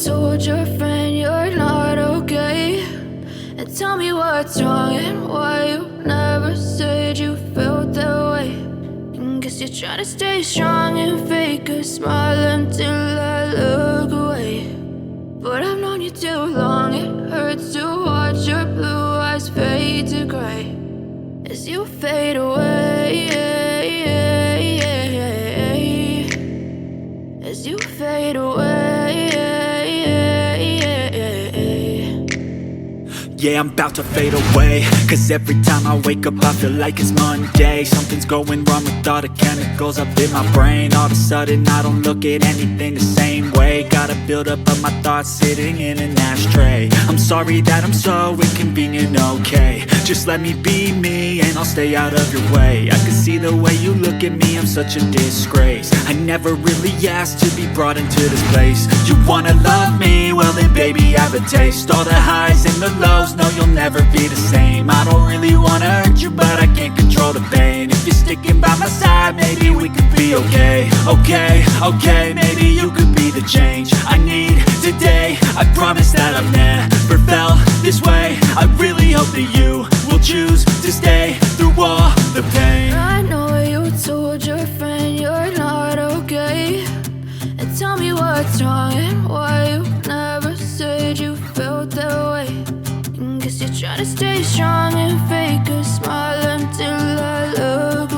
told your friend you're not okay, and tell me what's wrong and why you never said you felt that way. And guess you're trying to stay strong and fake a smile until I look away. But I've known you too long, it hurts to watch your blue eyes fade to gray as you fade away, as you fade away. Yeah, I'm about to fade away, cause every time I wake up I feel like it's Monday. Something's going wrong with all the chemicals up in my brain. All of a sudden I don't look at anything the same way. Gotta build up of my thoughts sitting in an ashtray. I'm sorry that I'm so inconvenient, okay. Just let me be me and I'll stay out of your way. I can see the way you look at me, I'm such a disgrace. I never really asked to be brought into this place. You wanna love me? Well then baby I have a taste. All the highs and the lows, no you'll never be the same. I don't really wanna hurt you but I can't control the pain. If you're sticking by my side maybe we could be okay. Okay, maybe you could be the change I need today. I promise that I've never felt this way. I really hope that you will choose to stay through all the pain. I know you told your friend you're not okay, and tell me what's wrong and why you never said you felt that way. And guess you're trying to stay strong and fake a smile until I look